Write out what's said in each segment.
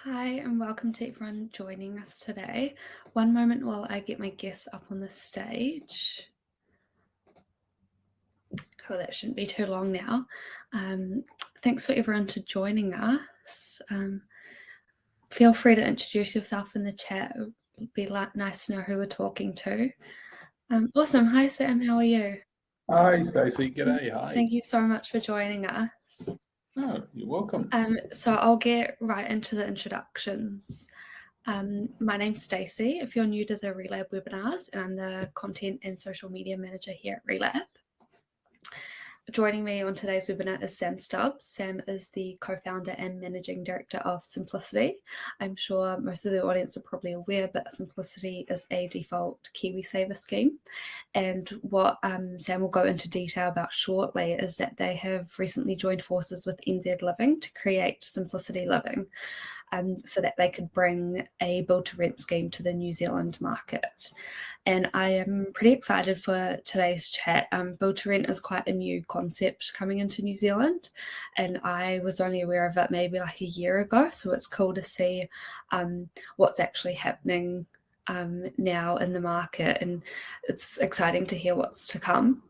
Hi, and welcome to everyone joining us today. One moment while I get my guests up on the stage. Oh, that shouldn't be too long now. Thanks for everyone to joining us. Feel free to introduce yourself in the chat. It would be nice to know who we're talking to. Awesome. Hi, Sam. How are you? Hi, Stacey. G'day. Hi. Thank you so much for joining us. No, you're welcome. So I'll get right into the introductions. My name's Stacey, if you're new to the Relab webinars, and I'm the Content and Social Media Manager here at Relab. Joining me on today's webinar is Sam Stubbs. Sam is the co-founder and managing director of Simplicity. I'm sure most of the audience are probably aware, but Simplicity is a default KiwiSaver scheme. And what Sam will go into detail about shortly is that they have recently joined forces with NZ Living to create Simplicity Living, so that they could bring a build-to-rent scheme to the New Zealand market. And I am pretty excited for today's chat. Build-to-rent is quite a new concept coming into New Zealand, and I was only aware of it maybe like a year ago, so it's cool to see what's actually happening now in the market, and it's exciting to hear what's to come.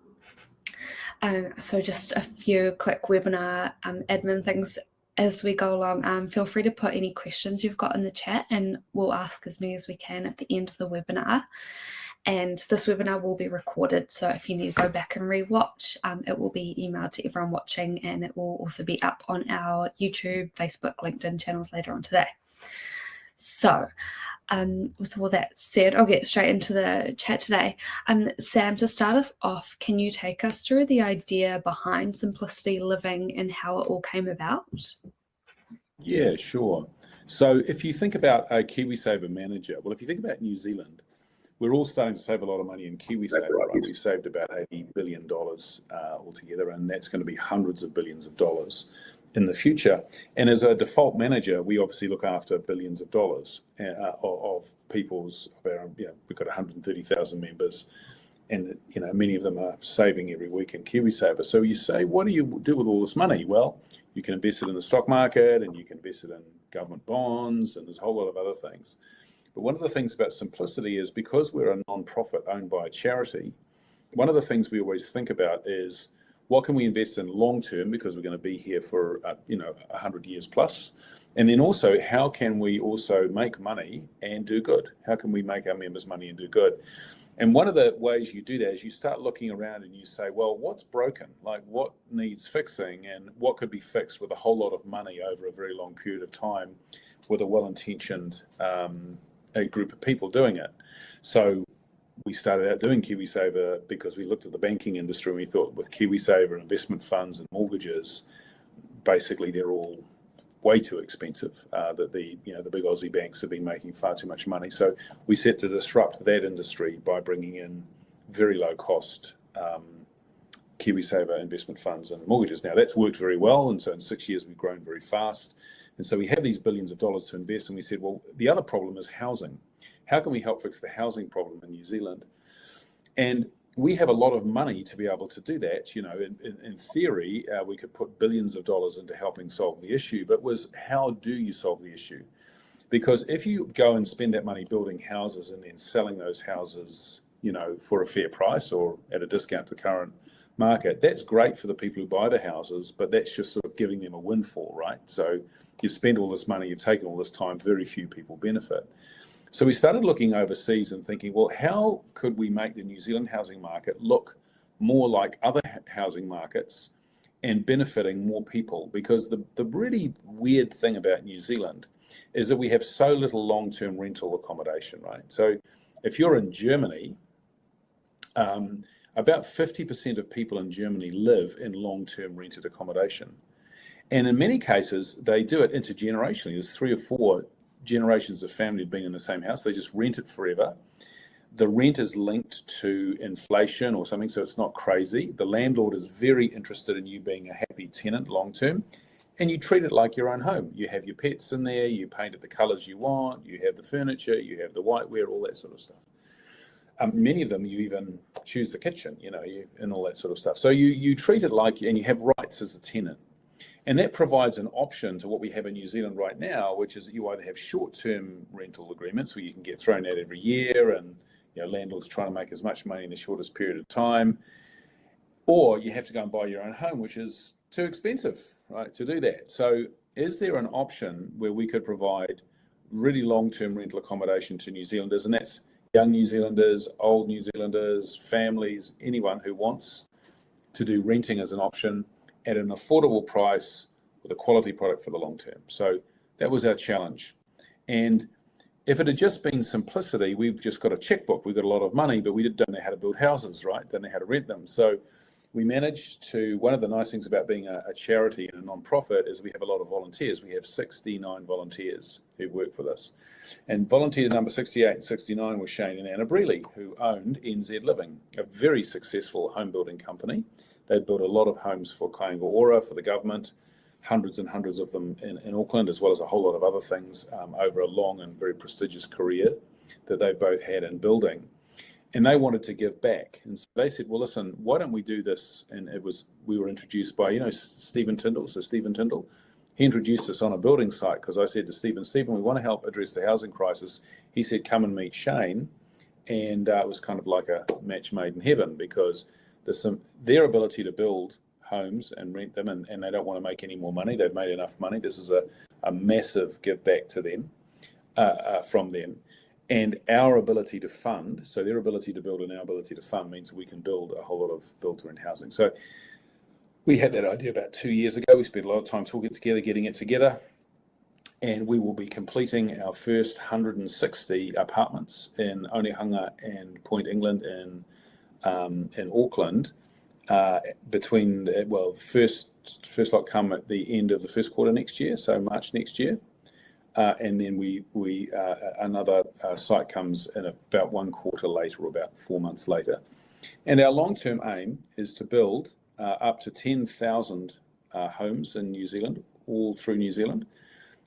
So just a few quick webinar admin things as we go along. Feel free to put any questions you've got in the chat, and we'll ask as many as we can at the end of the webinar. And this webinar will be recorded, so if you need to go back and rewatch, it will be emailed to everyone watching, and it will also be up on our YouTube, Facebook, LinkedIn channels later on today. So with all that said, I'll get straight into the chat today. Sam, to start us off, can you take us through the idea behind Simplicity Living and how it all came about? Yeah, sure. So if you think about a KiwiSaver manager, well, if you think about New Zealand, we're all starting to save a lot of money in KiwiSaver, right? We've saved about $80 billion altogether, and that's going to be hundreds of billions of dollars in the future. And as a default manager, we obviously look after billions of dollars of people's, we've got 130,000 members, and many of them are saving every week in KiwiSaver. So you say, what do you do with all this money? Well, you can invest it in the stock market, and you can invest it in government bonds, and there's a whole lot of other things. But one of the things about Simplicity is because we're a non-profit owned by a charity, one of the things we always think about is what can we invest in long term, because we're going to be here for 100 years plus, and then also how can we also make money and do good? How can we make our members money and do good? And one of the ways you do that is you start looking around and you say, well, what's broken? Like, what needs fixing, and what could be fixed with a whole lot of money over a very long period of time with a well-intentioned a group of people doing it. So we started out doing KiwiSaver because we looked at the banking industry, and we thought with KiwiSaver, investment funds and mortgages, basically they're all way too expensive, that the big Aussie banks have been making far too much money. So we set to disrupt that industry by bringing in very low cost KiwiSaver investment funds and mortgages. Now that's worked very well, and so in 6 years we've grown very fast. And so we have these billions of dollars to invest, and we said, well, the other problem is housing. How can we help fix the housing problem in New Zealand? And we have a lot of money to be able to do that. In theory, we could put billions of dollars into helping solve the issue, but how do you solve the issue? Because if you go and spend that money building houses and then selling those houses, for a fair price or at a discount to the current market, that's great for the people who buy the houses, but that's just sort of giving them a windfall, right? So you spend all this money, you've taken all this time, very few people benefit. So we started looking overseas and thinking, well, how could we make the New Zealand housing market look more like other housing markets and benefiting more people? Because the really weird thing about New Zealand is that we have so little long-term rental accommodation, right? So if you're in Germany, about 50% of people in Germany live in long-term rented accommodation. And in many cases, they do it intergenerationally. There's 3 or 4 generations of family have been in the same house. They just rent it forever. The rent is linked to inflation or something, so it's not crazy. The landlord is very interested in you being a happy tenant long-term, and you treat it like your own home. You have your pets in there, you paint it the colors you want, you have the furniture, you have the whiteware, all that sort of stuff. Many of them, you even choose the kitchen, and all that sort of stuff. So you treat it like, and you have rights as a tenant. And that provides an option to what we have in New Zealand right now, which is that you either have short-term rental agreements where you can get thrown out every year and landlords trying to make as much money in the shortest period of time, or you have to go and buy your own home, which is too expensive, right, to do that. So is there an option where we could provide really long-term rental accommodation to New Zealanders, and that's young New Zealanders, old New Zealanders, families, anyone who wants to do renting as an option at an affordable price with a quality product for the long term? So that was our challenge. And if it had just been simplicity, we've just got a checkbook, we've got a lot of money, but we don't know how to build houses, right? Don't know how to rent them. So we managed to, one of the nice things about being a charity and a non-profit is we have a lot of volunteers. We have 69 volunteers who work with us. And volunteer number 68 and 69 were Shane and Anna Brealey, who owned NZ Living, a very successful home building company. They built a lot of homes for Kāinga Ora, for the government, hundreds and hundreds of them in Auckland, as well as a whole lot of other things over a long and very prestigious career that they both had in building. And they wanted to give back. And so they said, well, listen, why don't we do this? And we were introduced by, Stephen Tyndall. So Stephen Tyndall, he introduced us on a building site because I said to Stephen, we want to help address the housing crisis. He said, come and meet Shane. And it was kind of like a match made in heaven, because their ability to build homes and rent them, and they don't want to make any more money. They've made enough money. This is a massive give back to them, from them. And our ability to fund, so their ability to build and our ability to fund means that we can build a whole lot of build-to-rent housing. So we had that idea about 2 years ago. We spent a lot of time talking together, getting it together, and we will be completing our first 160 apartments in Onehunga and Point England in Auckland first lot come at the end of the first quarter next year, so March next year. And then another site comes in about 1 quarter later, or about 4 months later. And our long-term aim is to build up to 10,000 homes in New Zealand, all through New Zealand,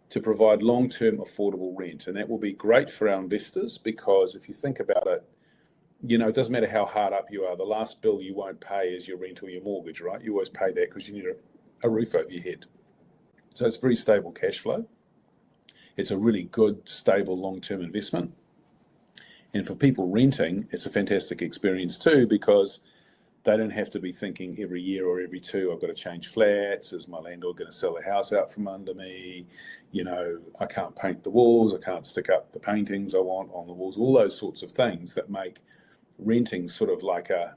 to provide long-term affordable rent. And that will be great for our investors, because if you think about it, it doesn't matter how hard up you are, the last bill you won't pay is your rent or your mortgage, right? You always pay that because you need a roof over your head. So it's very stable cash flow. It's a really good, stable, long-term investment. And for people renting, it's a fantastic experience too, because they don't have to be thinking every year or every two, I've got to change flats. Is my landlord going to sell the house out from under me? I can't paint the walls. I can't stick up the paintings I want on the walls. All those sorts of things that make renting sort of like a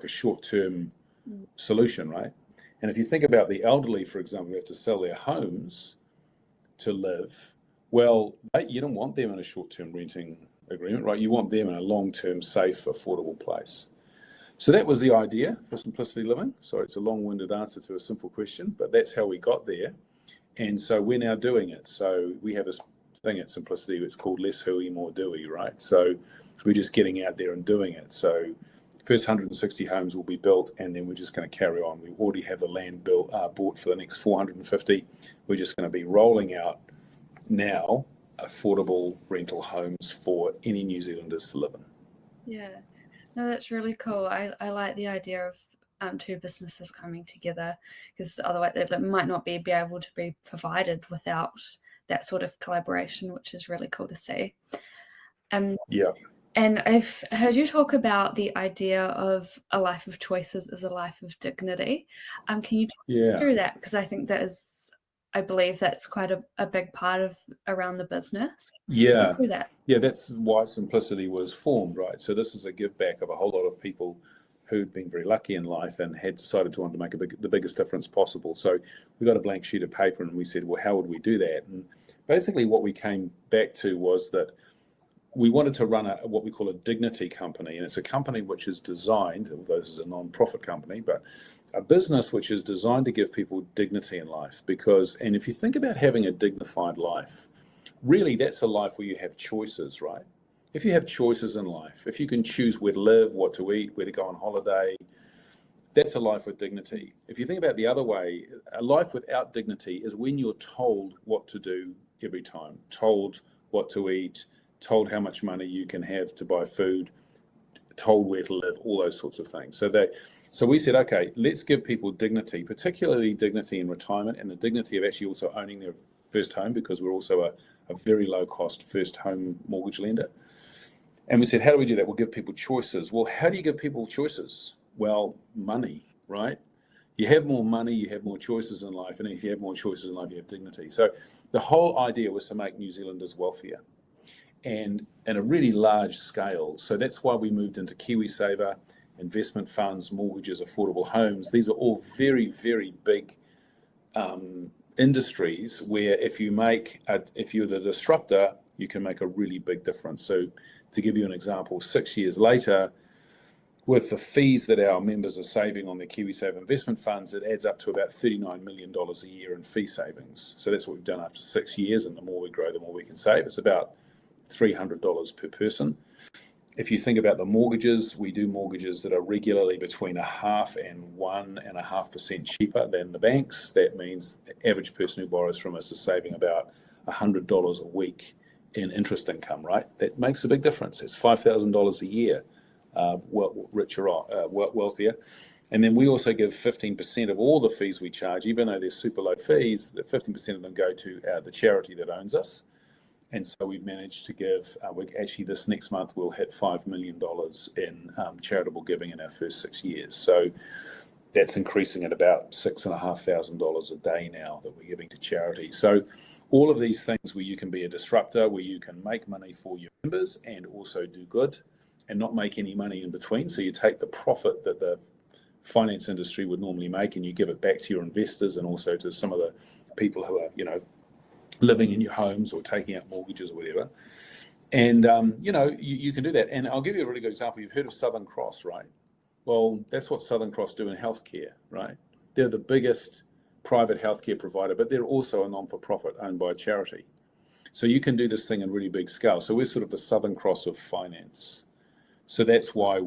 short-term solution, right? And if you think about the elderly, for example, who have to sell their homes to live, well, you don't want them in a short-term renting agreement, right? You want them in a long-term, safe, affordable place. So that was the idea for Simplicity Living. So it's a long-winded answer to a simple question, but that's how we got there. And so we're now doing it. So we have this thing at Simplicity, it's called less hui, more doughy, right? So we're just getting out there and doing it. So first 160 homes will be built, and then we're just going to carry on. We already have the land bought for the next 450. We're just going to be rolling out now affordable rental homes for any New Zealanders to live in. Yeah, no, that's really cool. I like the idea of two businesses coming together, because otherwise it might not be able to be provided without that sort of collaboration, which is really cool to see. Yeah. And I've heard you talk about the idea of a life of choices is a life of dignity. Can you talk me through that? Because I believe that's quite a big part of around the business. Yeah, that's why Simplicity was formed, right? So this is a give back of a whole lot of people who'd been very lucky in life and had decided to want to make the biggest difference possible. So we got a blank sheet of paper and we said, well, how would we do that? And basically what we came back to was that we wanted to run what we call a dignity company. And it's a company which is designed, although this is a non-profit company, but a business which is designed to give people dignity in life. And if you think about having a dignified life, really that's a life where you have choices, right? If you have choices in life, if you can choose where to live, what to eat, where to go on holiday, that's a life with dignity. If you think about the other way, a life without dignity is when you're told what to do every time, told what to eat, told how much money you can have to buy food, told where to live, all those sorts of things. So we said, okay, let's give people dignity, particularly dignity in retirement and the dignity of actually also owning their first home, because we're also a very low cost first home mortgage lender. And we said, how do we do that? We'll give people choices. Well, how do you give people choices? Well, money, right? You have more money, you have more choices in life, and if you have more choices in life, you have dignity. So the whole idea was to make New Zealanders wealthier, and at a really large scale. So that's why we moved into KiwiSaver, investment funds, mortgages, affordable homes. These are all very, very big industries where if you're the disruptor, you can make a really big difference. So to give you an example, 6 years later, with the fees that our members are saving on their KiwiSaver investment funds, it adds up to about $39 million a year in fee savings. So that's what we've done after 6 years, and the more we grow, the more we can save. It's about $300 per person. If you think about the mortgages, we do mortgages that are regularly between 0.5% and 1.5% cheaper than the banks. That means the average person who borrows from us is saving about $100 a week in interest income, right? That makes a big difference. It's $5,000 a year. Wealthier. And then we also give 15% of all the fees we charge, even though they're super low fees, that 15% of them go to the charity that owns us. And so we've managed to give, actually this next month we'll hit $5 million in charitable giving in our first 6 years. So that's increasing at about $6,500 a day now that we're giving to charity. So all of these things where you can be a disruptor, where you can make money for your members and also do good, and not make any money in between. So you take the profit that the finance industry would normally make and you give it back to your investors and also to some of the people who are, living in your homes or taking out mortgages or whatever. And, you can do that. And I'll give you a really good example. You've heard of Southern Cross, right? Well, that's what Southern Cross do in healthcare, right? They're the biggest private healthcare provider, but they're also a non-for-profit owned by a charity. So you can do this thing in really big scale. So we're sort of the Southern Cross of finance. So that's what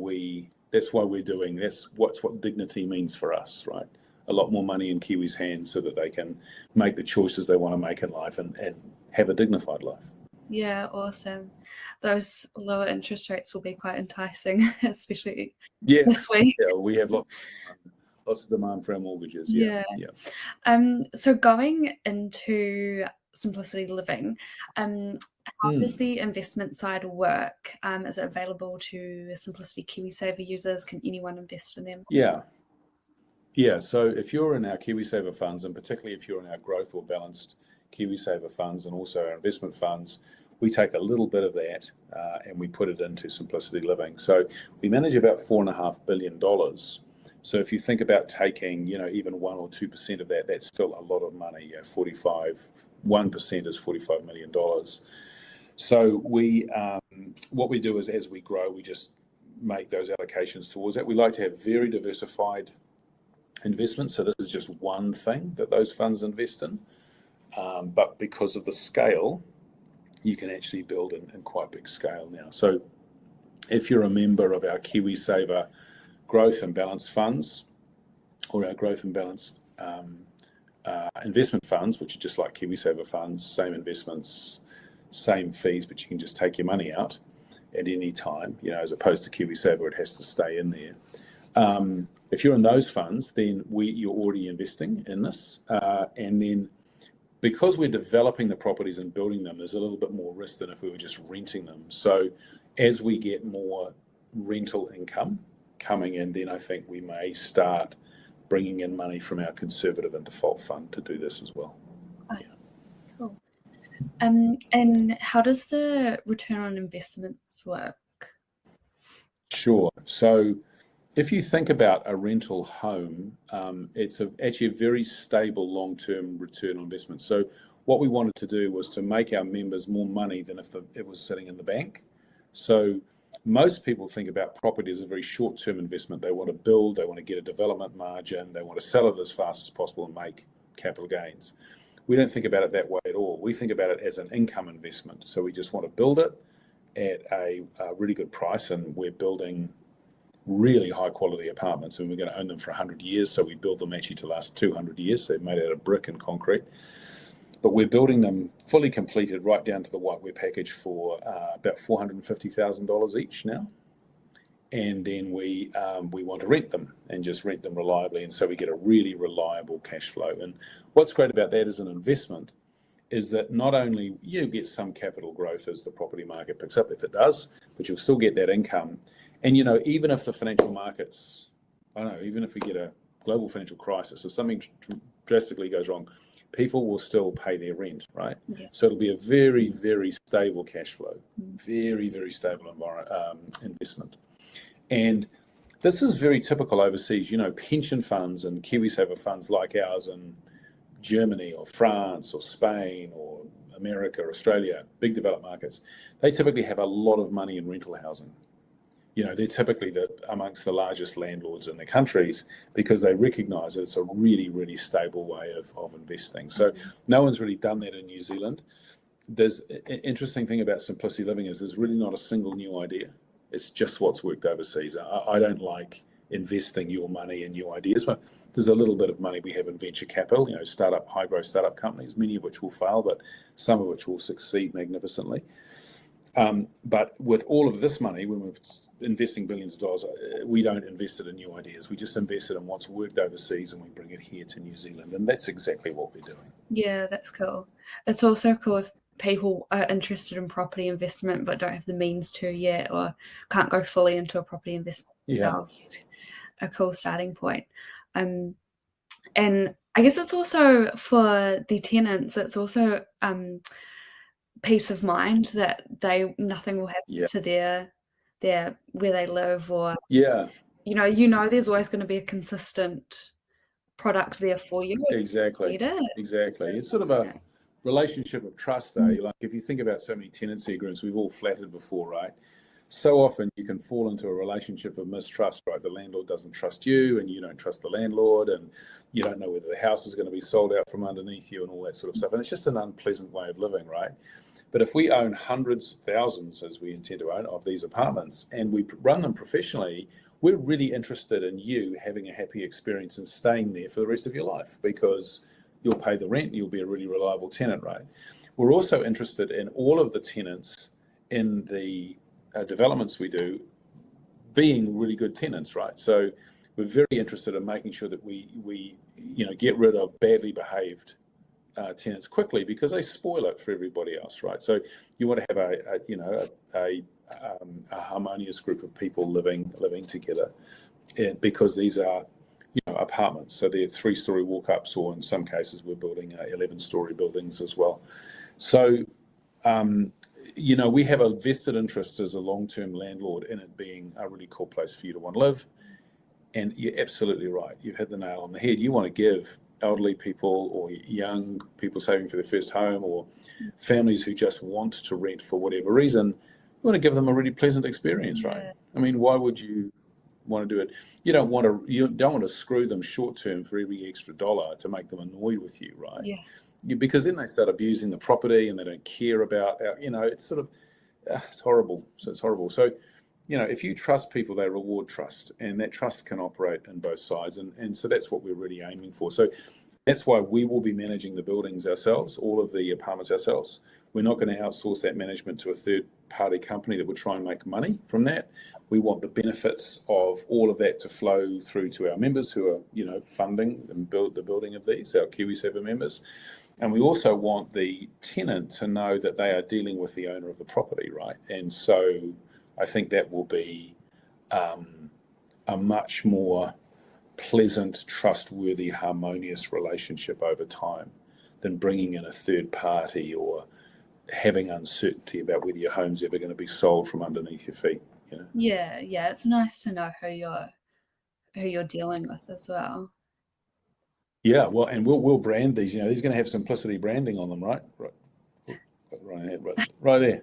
dignity means for us, right? A lot more money in Kiwis' hands so that they can make the choices they want to make in life and have a dignified life. Yeah, awesome. Those lower interest rates will be quite enticing, especially this week. Yeah, we have lots of demand for our mortgages. Yeah. So going into Simplicity Living, how does the investment side work? Is it available to Simplicity KiwiSaver users? Can anyone invest in them? Yeah. So if you're in our KiwiSaver funds, and particularly if you're in our growth or balanced KiwiSaver funds and also our investment funds, we take a little bit of that and we put it into Simplicity Living. So we manage about $4.5 billion. So if you think about taking, even 1 or 2% of that, that's still a lot of money. 1% is $45 million. So what we do is, as we grow, we just make those allocations towards that. We like to have very diversified investments. So this is just one thing that those funds invest in. But because of the scale, you can actually build in quite big scale now. So if you're a member of our KiwiSaver growth and balanced funds, or our growth and balanced investment funds, which are just like KiwiSaver funds, same investments, same fees, but you can just take your money out at any time, as opposed to KiwiSaver, it has to stay in there. If you're in those funds, then you're already investing in this. And then because we're developing the properties and building them, there's a little bit more risk than if we were just renting them. So as we get more rental income coming in, then I think we may start bringing in money from our conservative and default fund to do this as well. Oh, cool. And how does the return on investments work? Sure. So if you think about a rental home, it's actually a very stable long-term return on investment. So what we wanted to do was to make our members more money than if it was sitting in the bank. So most people think about property as a very short-term investment. They want to build, they want to get a development margin, they want to sell it as fast as possible and make capital gains. We don't think about it that way at all. We think about it as an income investment. So we just want to build it at a really good price, and we're building really high quality apartments, and we're going to own them for 100 years. So we build them actually to last 200 years. They're made out of brick and concrete, but we're building them fully completed right down to the whiteware package for about $450,000 each now. and then we want to rent them and just rent them reliably, and so we get a really reliable cash flow. And what's great about that as an investment is that not only you get some capital growth as the property market picks up, if it does, but you'll still get that income. And even if the financial markets, I don't know, even if we get a global financial crisis or something drastically goes wrong, people will still pay their rent, right? Yeah. So it'll be a very, very stable cash flow, very, very stable investment. And this is very typical overseas. Pension funds and KiwiSaver funds like ours in Germany or France or Spain or America or Australia, big developed markets, they typically have a lot of money in rental housing. They're typically amongst the largest landlords in the countries because they recognise that it's a really, really stable way of investing. So no one's really done that in New Zealand. There's an interesting thing about simplicity living is there's really not a single new idea. It's just what's worked overseas. I don't like investing your money in new ideas, but there's a little bit of money we have in venture capital, high growth startup companies, many of which will fail, but some of which will succeed magnificently. But with all of this money, when we're investing billions of dollars, we don't invest it in new ideas. We just invest it in what's worked overseas and we bring it here to New Zealand. And that's exactly what we're doing. Yeah, that's cool. It's also cool if people are interested in property investment but don't have the means to yet, or can't go fully into a property investment themselves. A cool starting point. And I guess it's also for the tenants, it's also peace of mind that nothing will happen to their where they live, or there's always going to be a consistent product there for you. Exactly. It's sort of a relationship of trust, Like if you think about so many tenancy agreements, we've all flattered before, right? So often you can fall into a relationship of mistrust, right? The landlord doesn't trust you and you don't trust the landlord, and you don't know whether the house is going to be sold out from underneath you and all that sort of stuff. And it's just an unpleasant way of living, right? But if we own hundreds, thousands, as we intend to own, of these apartments, and we run them professionally, we're really interested in you having a happy experience and staying there for the rest of your life, because you'll pay the rent and you'll be a really reliable tenant, right? We're also interested in all of the tenants in the developments we do being really good tenants, right? So we're very interested in making sure that we get rid of badly behaved tenants quickly, because they spoil it for everybody else, right? So you want to have a harmonious group of people living together, because these are apartments, so they're 3-story walk-ups, or in some cases we're building 11-story buildings as well. So we have a vested interest as a long-term landlord in it being a really cool place for you to want to live. And you're absolutely right. You've hit the nail on the head. You want to give elderly people or young people saving for their first home, or families who just want to rent for whatever reason, you want to give them a really pleasant experience, right? I mean, why would you want to do it? You don't want to screw them short term for every extra dollar to make them annoyed with you, right? Because then they start abusing the property and they don't care about, it's sort of, it's horrible. So it's horrible. So, if you trust people, they reward trust, and that trust can operate in both sides. And so that's what we're really aiming for. So that's why we will be managing the buildings ourselves, all of the apartments ourselves. We're not going to outsource that management to a third-party company that would try and make money from that. We want the benefits of all of that to flow through to our members who are, funding and the building of these, our KiwiSaver members. And we also want the tenant to know that they are dealing with the owner of the property, right? And so I think that will be a much more pleasant, trustworthy, harmonious relationship over time than bringing in a third party or having uncertainty about whether your home's ever going to be sold from underneath your feet. Yeah, it's nice to know who you're dealing with as well. Yeah, well, and we'll brand these. These are going to have simplicity branding on them, right? Right there.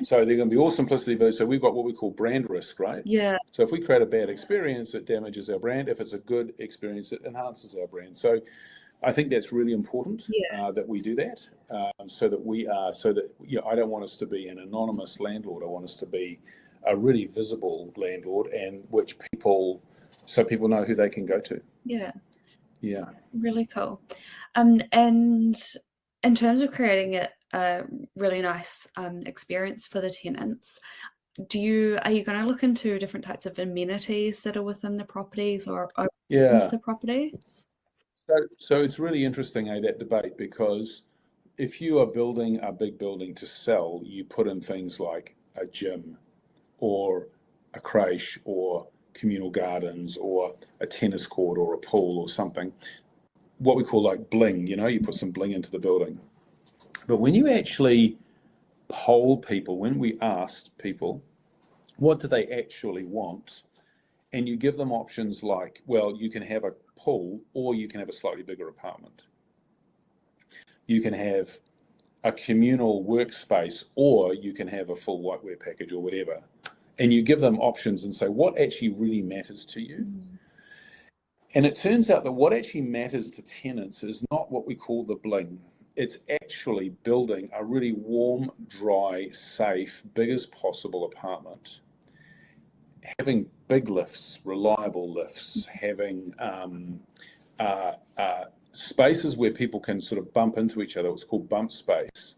So they're going to be all simplicity. So we've got what we call brand risk, right? Yeah. So if we create a bad experience, it damages our brand. If it's a good experience, it enhances our brand. So I think that's really important that we do that, so that I don't want us to be an anonymous landlord. I want us to be a really visible landlord, and so people know who they can go to. Yeah. Really cool. And in terms of creating a really nice experience for the tenants, are you going to look into different types of amenities that are within the properties or open Yeah. the properties? So it's really interesting, that debate, because if you are building a big building to sell, you put in things like a gym or a creche or communal gardens or a tennis court or a pool or something, what we call like bling, you put some bling into the building. But when you actually poll people, when we asked people, what do they actually want? And you give them options like, well, you can have a pool or you can have a slightly bigger apartment. You can have a communal workspace or you can have a full whiteware package or whatever. And you give them options and say, what actually really matters to you? And it turns out that what actually matters to tenants is not what we call the bling. It's actually building a really warm, dry, safe, big as possible apartment, having big lifts, reliable lifts, having spaces where people can sort of bump into each other. It's called bump space,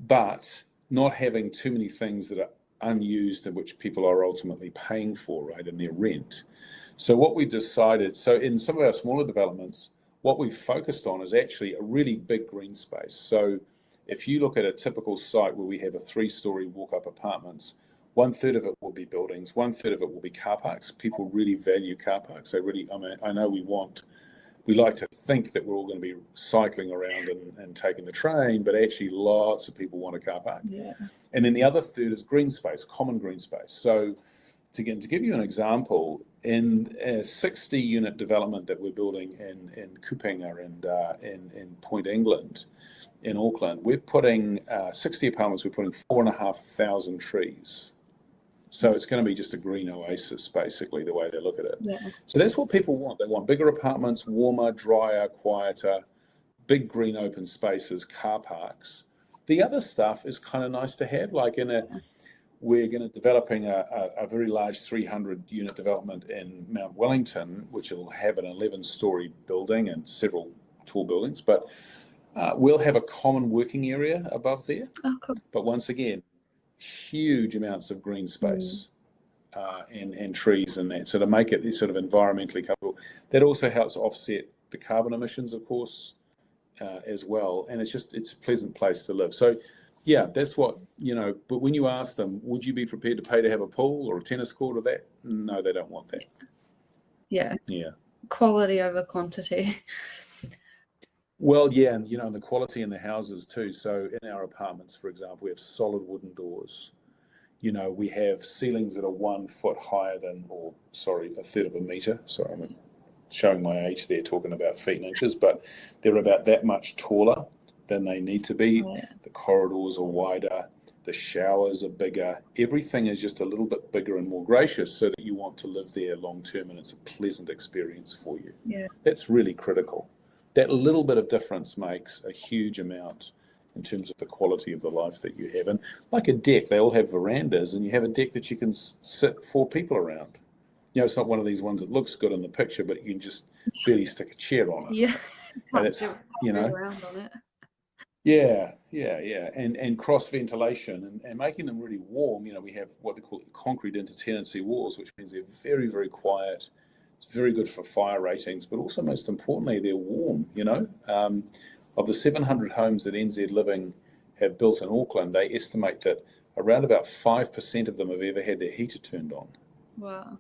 but not having too many things that are unused and which people are ultimately paying for, right, in their rent. So what we decided, so in some of our smaller developments, what we've focused on is actually a really big green space. So if you look at a typical site where we have a 3-story walk-up apartments, 1/3 of it will be buildings, 1/3 of it will be car parks. People really value car parks. They really, I mean, I know we like to think that we're all going to be cycling around and taking the train, but actually lots of people want a car park. Yeah. And then the other third is green space, common green space. So to give you an example, in a 60-unit development that we're building in Kupanga and in Point England, in Auckland, we're putting 60 apartments, we're putting 4,500 trees. So it's going to be just a green oasis, basically, the way they look at it. Yeah. So that's what people want. They want bigger apartments, warmer, drier, quieter, big green open spaces, car parks. The other stuff is kind of nice to have, like we're going to developing a very large 300-unit development in Mount Wellington, which will have an 11-story building and several tall buildings, but we'll have a common working area above there. Oh, cool. But once again, huge amounts of green space and trees and that, so to make it sort of environmentally comfortable. That also helps offset the carbon emissions, of course, as well, and it's a pleasant place to live. So yeah, that's what, but when you ask them, would you be prepared to pay to have a pool or a tennis court or that? No, they don't want that. Yeah. Yeah. Quality over quantity. Well, yeah, and and the quality in the houses too. So in our apartments, for example, we have solid wooden doors. We have ceilings that are 1 foot higher than, or sorry, 1/3 of a meter. Sorry, I'm showing my age there, talking about feet and inches, but they're about that much taller than they need to be. Oh, yeah. The corridors are wider, the showers are bigger. Everything is just a little bit bigger and more gracious so that you want to live there long term and it's a pleasant experience for you. Yeah. That's really critical. That little bit of difference makes a huge amount in terms of the quality of the life that you have. And like a deck, they all have verandas, and you have a deck that you can sit 4 people around. It's not one of these ones that looks good in the picture, but you can just barely stick a chair on it. Yeah. And it's, around on it. Yeah. And cross ventilation and making them really warm. We have what they call concrete intertenancy walls, which means they're very, very quiet. It's very good for fire ratings, but also most importantly, they're warm. Of the 700 homes that NZ Living have built in Auckland, they estimate that around about 5% of them have ever had their heater turned on. Wow.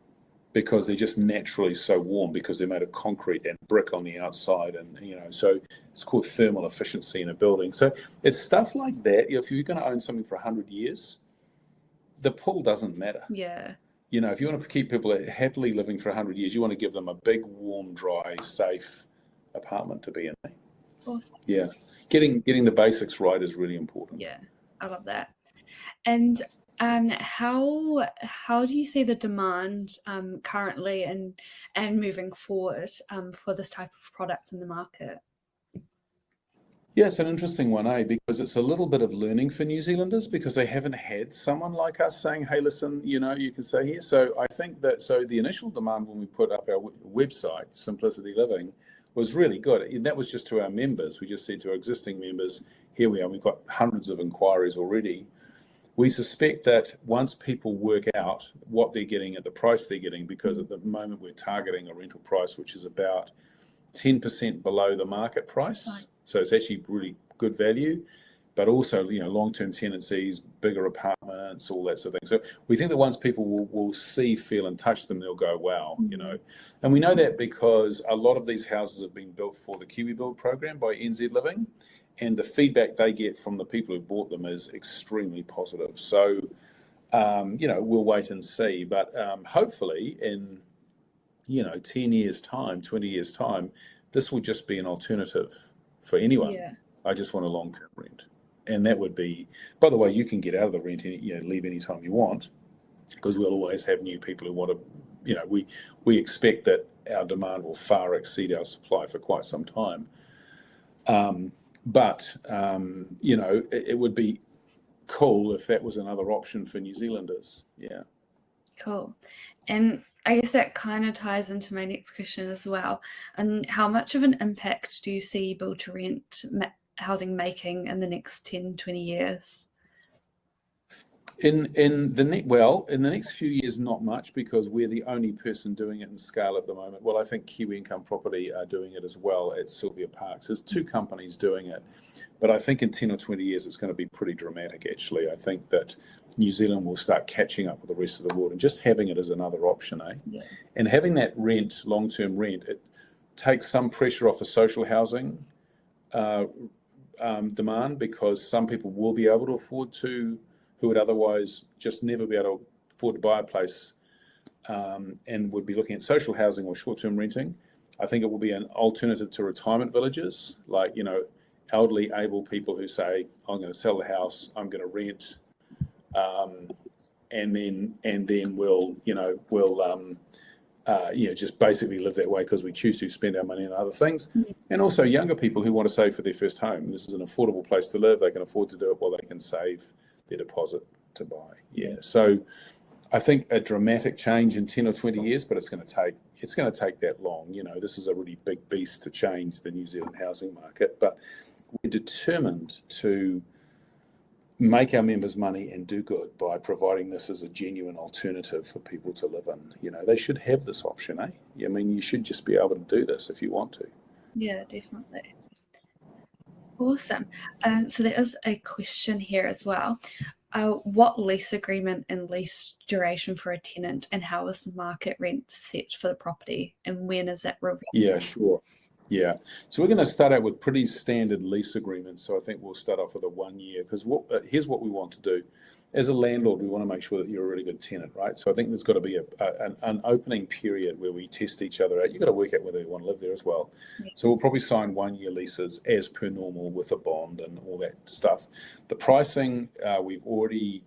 Because they're just naturally so warm, because they're made of concrete and brick on the outside, and so it's called thermal efficiency in a building. So it's stuff like that. If you're going to own something for 100 years, the pool doesn't matter. Yeah. If you want to keep people happily living for 100 years, you want to give them a big, warm, dry, safe apartment to be in. Awesome. Yeah, getting the basics right is really important. Yeah, I love that. And how do you see the demand currently and moving forward for this type of product in the market? Yeah, it's an interesting one, because it's a little bit of learning for New Zealanders, because they haven't had someone like us saying, hey, listen, you can stay here. So I think that, the initial demand when we put up our website, Simplicity Living, was really good. And that was just to our members. We just said to our existing members, here we are, we've got hundreds of inquiries already. We suspect that once people work out what they're getting at the price they're getting, because at the moment we're targeting a rental price which is about 10% below the market price. Right. So it's actually really good value, but also, long-term tenancies, bigger apartments, all that sort of thing. So we think that once people will see, feel and touch them, they'll go, wow, And we know that because a lot of these houses have been built for the Kiwi Build program by NZ Living, and the feedback they get from the people who bought them is extremely positive. So, we'll wait and see. But hopefully in, 10 years' time, 20 years' time, this will just be an alternative for anyone. Yeah. I just want a long-term rent. And that would be, by the way, you can get out of the rent, leave anytime you want, because we'll always have new people who want to, we expect that our demand will far exceed our supply for quite some time. But it would be cool if that was another option for New Zealanders. Yeah. Cool. And I guess that kind of ties into my next question as well. And how much of an impact do you see build to rent housing making in the next 10, 20 years? In the next few years, not much, because we're the only person doing it in scale at the moment. Well, I think Kiwi Income Property are doing it as well at Sylvia Parks. There's 2 companies doing it, but I think in 10 or 20 years it's going to be pretty dramatic. Actually, I think that New Zealand will start catching up with the rest of the world and just having it as another option, Yeah. And having that rent, long-term rent, it takes some pressure off the social housing demand, because some people will be able to afford to, who would otherwise just never be able to afford to buy a place, and would be looking at social housing or short-term renting. I think it will be an alternative to retirement villages, like, elderly, able people who say, I'm going to sell the house, I'm going to rent, and then we'll just basically live that way because we choose to spend our money on other things. And also younger people who want to save for their first home. This is an affordable place to live. They can afford to do it while they can save their deposit to buy. Yeah. So I think a dramatic change in 10 or 20 years, but it's going to take that long. This is a really big beast to change the New Zealand housing market, but we're determined to make our members money and do good by providing this as a genuine alternative for people to live in. They should have this option, I mean, you should just be able to do this if you want to. Yeah, definitely. Awesome. So there is a question here as well. What lease agreement and lease duration for a tenant, and how is the market rent set for the property, and when is that reviewed? Yeah, sure. Yeah. So we're going to start out with pretty standard lease agreements. So I think we'll start off with a 1 year, because here's what we want to do. As a landlord, we want to make sure that you're a really good tenant, right? So I think there's got to be an opening period where we test each other out. You've got to work out whether you want to live there as well. Yeah. So we'll probably sign 1 year leases as per normal with a bond and all that stuff. The pricing, we've already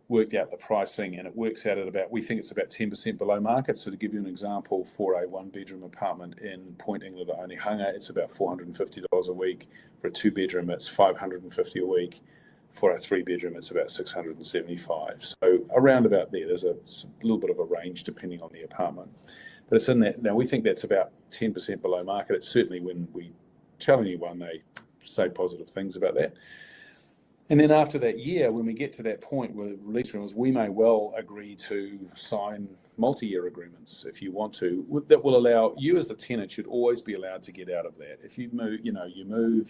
worked out the pricing, and it works out at we think it's about 10% below market. So to give you an example, for a 1-bedroom apartment in Point England or Onehunga, it's about $450 a week. For a 2-bedroom, it's $550 a week. For a 3-bedroom, it's about $675. So around about there. There's a little bit of a range depending on the apartment, but it's in that. Now we think that's about 10% below market. It's certainly, when we tell anyone, they say positive things about that. And then after that year, when we get to that point with release renewals, we may well agree to sign multi-year agreements if you want to. That will allow you, as the tenant, should always be allowed to get out of that. If you move, you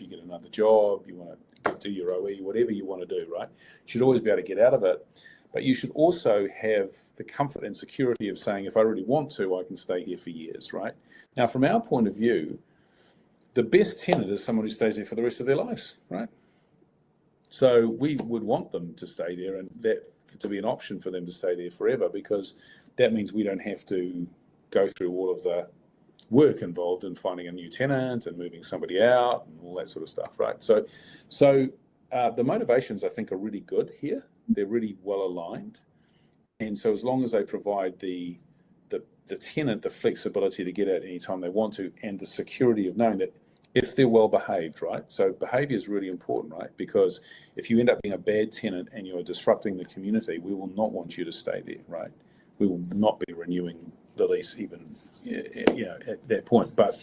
get another job, you want to do your OE, whatever you want to do, right? You should always be able to get out of it. But you should also have the comfort and security of saying, if I really want to, I can stay here for years, right? Now, from our point of view, the best tenant is someone who stays there for the rest of their lives, right? So we would want them to stay there, and that to be an option for them to stay there forever, because that means we don't have to go through all of the work involved in finding a new tenant and moving somebody out and all that sort of stuff, right? So the motivations, I think, are really good here. They're really well aligned. And so as long as they provide the tenant the flexibility to get out any time they want to, and the security of knowing that if they're well behaved, right? So behavior is really important, right? Because if you end up being a bad tenant and you're disrupting the community, we will not want you to stay there, right? We will not be renewing the lease even, at that point. But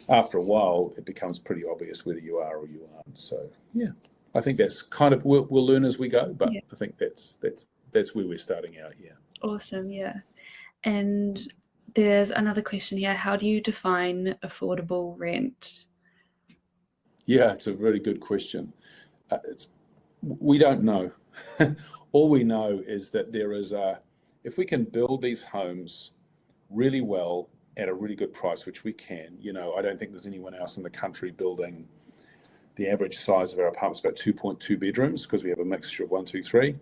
after a while, it becomes pretty obvious whether you are or you aren't. So yeah, I think that's kind of, we'll learn as we go, but Yeah. I think that's where we're starting out. Yeah. Awesome. Yeah. And there's another question here. How do you define affordable rent? Yeah, it's a very good question. We don't know. All we know is that if we can build these homes really well at a really good price, which we can, I don't think there's anyone else in the country building. The average size of our apartments about 2.2 bedrooms because we have a mixture of 1, 2, 3. Don't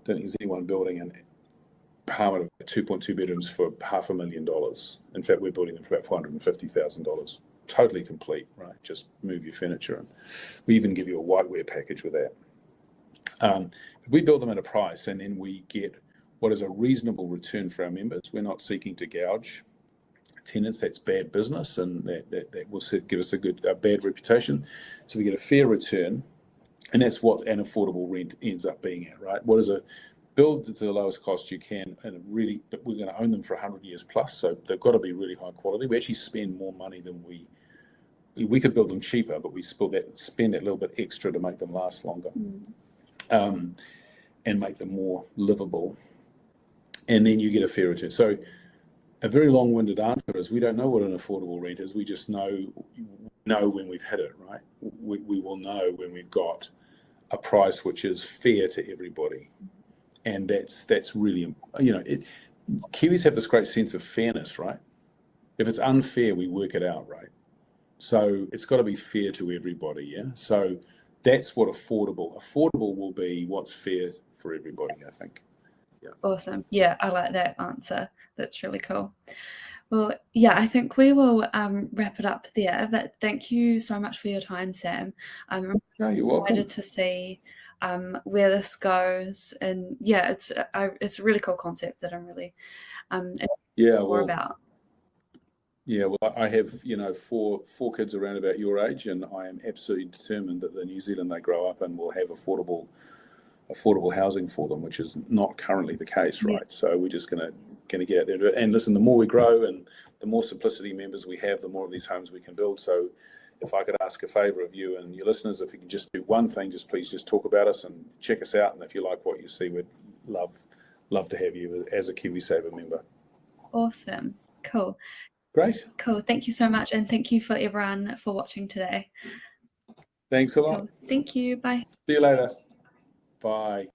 think there's anyone building an apartment of 2.2 bedrooms for $500,000. In fact, we're building them for about $450,000. Totally complete, right? Just move your furniture, and we even give you a whiteware package with that. If we build them at a price and then we get what is a reasonable return for our members, we're not seeking to gouge tenants. That's bad business, and that will give us a bad reputation. So we get a fair return, and that's what an affordable rent ends up being at, right? What is a build to the lowest cost you can, and but we're going to own them for 100 years plus, so they've got to be really high quality. We actually spend more money than we could build them cheaper, but we spend that little bit extra to make them last longer, and make them more livable, and then you get a fair return. So a very long-winded answer is we don't know what an affordable rent is. We just know when we've hit it, right? We will know when we've got a price which is fair to everybody, and that's really, Kiwis have this great sense of fairness, right? If it's unfair, we work it out, right? So it's got to be fair to everybody, yeah? So that's what affordable will be, what's fair for everybody, I think. Yeah. Awesome. Yeah, I like that answer. That's really cool. Well, yeah, I think we will wrap it up there, but thank you so much for your time, Sam. I'm you're welcome. excited to see where this goes, and yeah, it's a really cool concept that I'm really more about. Yeah, well, I have, four kids around about your age, and I am absolutely determined that the New Zealand they grow up in will have affordable housing for them, which is not currently the case, right? So we're just going to get out there and listen. The more we grow and the more Simplicity members we have, the more of these homes we can build. So if I could ask a favour of you and your listeners, if you can just do one thing, please talk about us and check us out. And if you like what you see, we'd love to have you as a KiwiSaver member. Awesome. Cool. Great. Cool. Thank you so much. And thank you for everyone for watching today. Thanks a lot. Cool. Thank you. Bye. See you later. Bye.